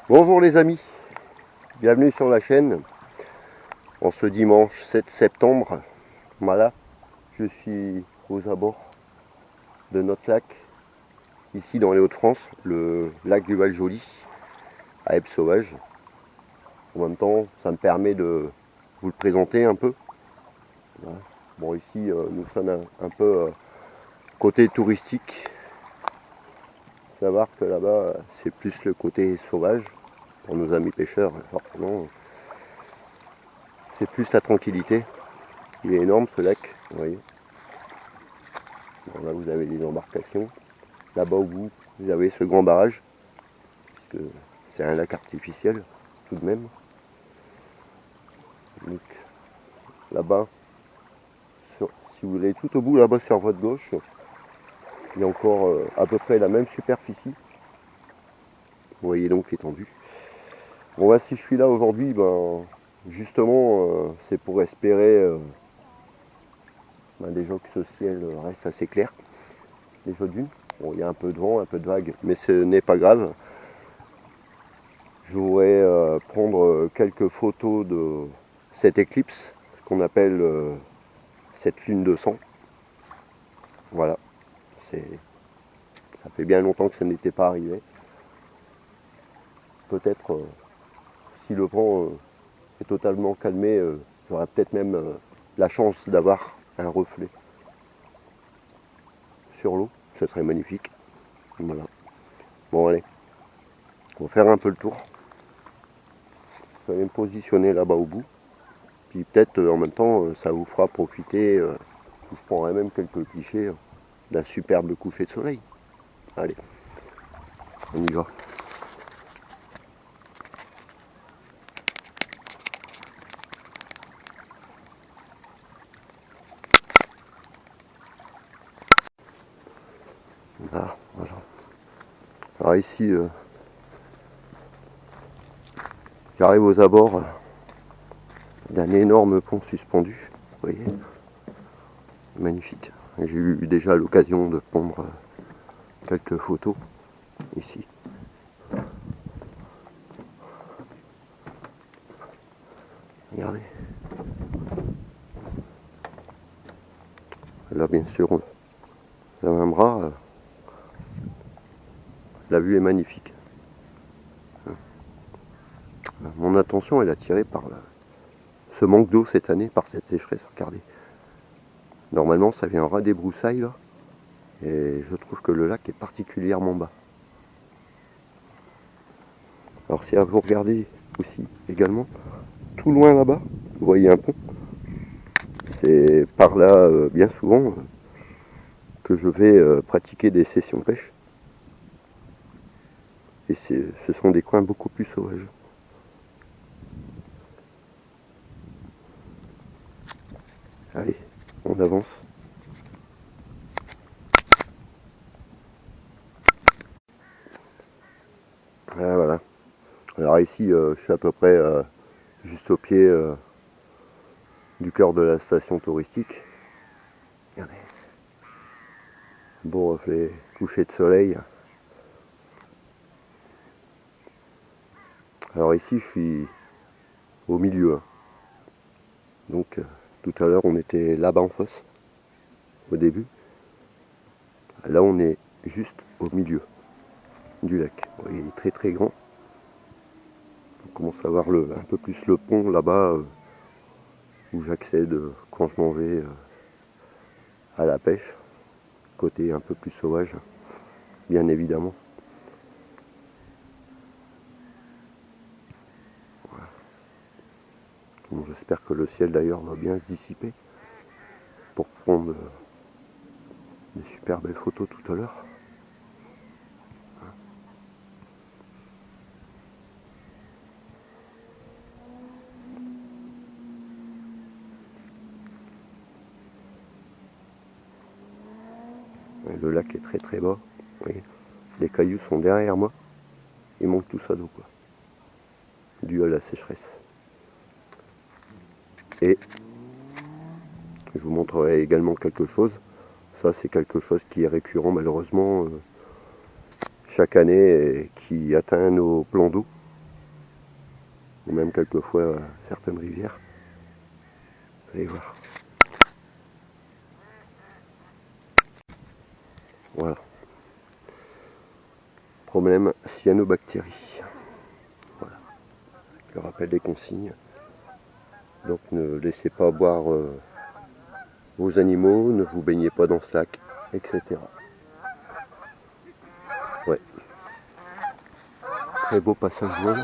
Bonjour les amis, bienvenue sur la chaîne. En ce dimanche 7 septembre, voilà, je suis aux abords de notre lac, ici dans les Hauts-de-France, le lac du Val-Joli, à Eppe-Sauvage. En même temps, ça me permet de vous le présenter un peu. Voilà. Bon, ici, nous sommes un peu côté touristique. Savoir que là-bas, c'est plus le côté sauvage. Pour nos amis pêcheurs, forcément, c'est plus la tranquillité. Il est énorme ce lac, vous voyez. Bon, là vous avez les embarcations. Là-bas au bout, vous avez ce grand barrage, puisque c'est un lac artificiel tout de même. Donc là-bas, si vous allez tout au bout là-bas sur votre gauche, il y a encore à peu près la même superficie. Vous voyez donc l'étendue. Bon bah si je suis là aujourd'hui, ben justement c'est pour espérer déjà que ce ciel reste assez clair. Les eaux dunes. Bon, il y a un peu de vent, un peu de vague, mais ce n'est pas grave. Je voudrais prendre quelques photos de cette éclipse, ce qu'on appelle cette lune de sang. Voilà, ça fait bien longtemps que ça n'était pas arrivé. Peut-être, si le vent est totalement calmé, j'aurai peut-être même la chance d'avoir un reflet sur l'eau. Ce serait magnifique. Voilà. Bon allez, on va faire un peu le tour. Je vais me positionner là-bas au bout. Puis peut-être en même temps ça vous fera profiter. Je prendrai même quelques clichés d'un superbe coucher de soleil. Allez, on y va. Ah, voilà. Alors ici, j'arrive aux abords d'un énorme pont suspendu. Vous voyez, magnifique. J'ai eu déjà l'occasion de prendre quelques photos ici. Regardez. Là, bien sûr, vous avez un bras. La vue est magnifique. Mon attention est attirée par ce manque d'eau cette année, par cette sécheresse. Regardez. Normalement, ça vient ras des broussailles là. Et je trouve que le lac est particulièrement bas. Alors si vous regardez aussi également, tout loin là-bas, vous voyez un pont. C'est par là bien souvent que je vais pratiquer des sessions pêche. Et ce sont des coins beaucoup plus sauvages. Allez, on avance. Ah, voilà. Alors ici, je suis à peu près juste au pied du cœur de la station touristique. Regardez. Beau reflet, coucher de soleil. Alors ici, je suis au milieu. Donc, tout à l'heure, on était là-bas en face, au début. Là, on est juste au milieu du lac. Vous voyez, il est très très grand. On commence à voir un peu plus le pont là-bas où j'accède quand je m'en vais à la pêche. Côté un peu plus sauvage, bien évidemment. Voilà. Bon, j'espère que le ciel d'ailleurs va bien se dissiper pour prendre des super belles photos tout à l'heure. Le lac est très très bas. Vous voyez, les cailloux sont derrière moi. Il manque tout ça d'eau, quoi. Dû à la sécheresse. Et je vous montrerai également quelque chose. Ça, c'est quelque chose qui est récurrent malheureusement chaque année et qui atteint nos plans d'eau. ou même quelquefois certaines rivières. Allez voir. Voilà. Problème cyanobactéries. Voilà. Je rappelle les consignes. Donc ne laissez pas boire vos animaux, ne vous baignez pas dans ce lac, etc. Ouais. Très beau passage d'eau.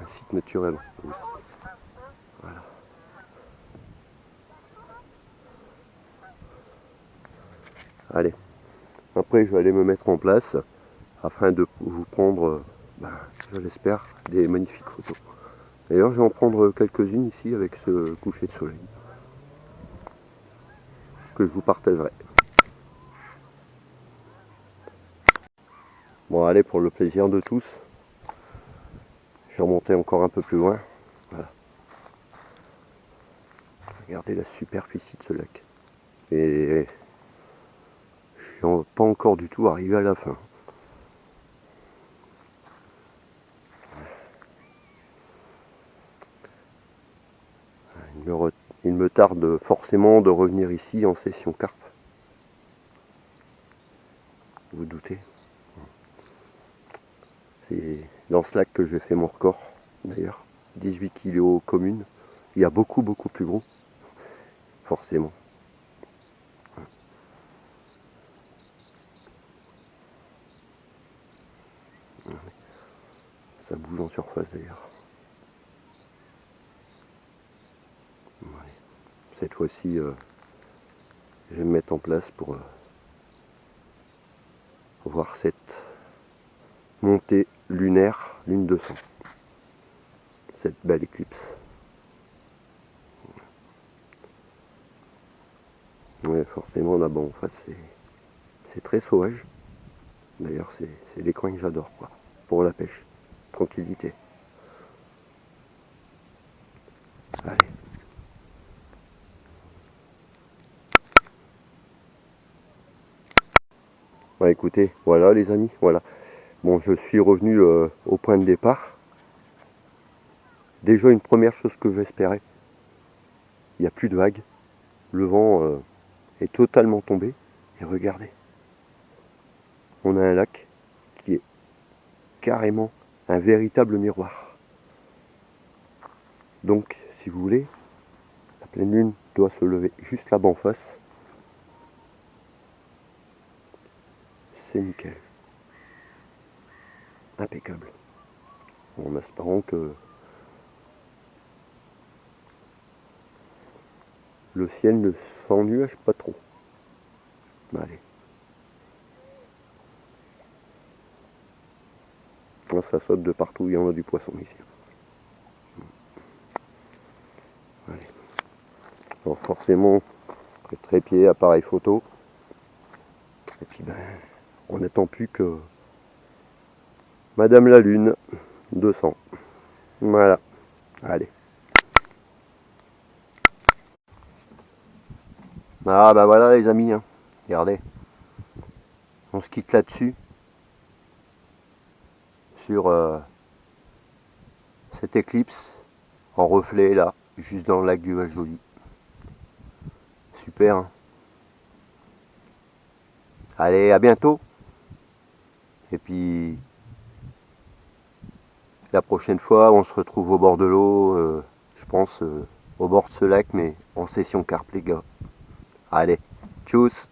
Un site naturel. Voilà. Allez. Après je vais aller me mettre en place afin de vous prendre, je l'espère, des magnifiques photos. D'ailleurs je vais en prendre quelques-unes ici avec ce coucher de soleil que je vous partagerai. Bon allez, pour le plaisir de tous, je vais remonter encore un peu plus loin. Voilà. Regardez la superficie de ce lac. Et je suis pas encore du tout arrivé à la fin. Il me tarde forcément de revenir ici en session carpe. Vous vous doutez. C'est dans ce lac que j'ai fait mon record, d'ailleurs. 18 kg commune. Il y a beaucoup plus gros, forcément. Ça bouge en surface d'ailleurs. Cette fois-ci, je vais me mettre en place pour voir cette montée lunaire, lune 200. Cette belle éclipse. Ouais, forcément là-bas en face, c'est très sauvage. D'ailleurs, c'est des coins que j'adore, quoi. Pour la pêche. Tranquillité. Allez. Bah écoutez, voilà les amis, voilà. Bon, je suis revenu au point de départ. Déjà une première chose que j'espérais, il n'y a plus de vagues. Le vent est totalement tombé. Et regardez, on a un lac qui est carrément un véritable miroir. Donc, si vous voulez, la pleine lune doit se lever juste là-bas en face. C'est nickel. Impeccable. En espérant que le ciel ne s'ennuage pas trop. Allez. Ça saute de partout, il y en a du poisson ici. Allez. Alors forcément, trépied, appareil photo. Et puis on n'attend plus que Madame la Lune 200. Voilà. Allez. Ah bah voilà les amis, hein. Regardez. On se quitte là-dessus. Sur cette éclipse en reflet là, juste dans le lac du Val-Joli. Super. Hein. Allez, à bientôt. Et puis la prochaine fois, on se retrouve au bord de l'eau, je pense au bord de ce lac, mais en session carpe les gars. Allez, tchuss.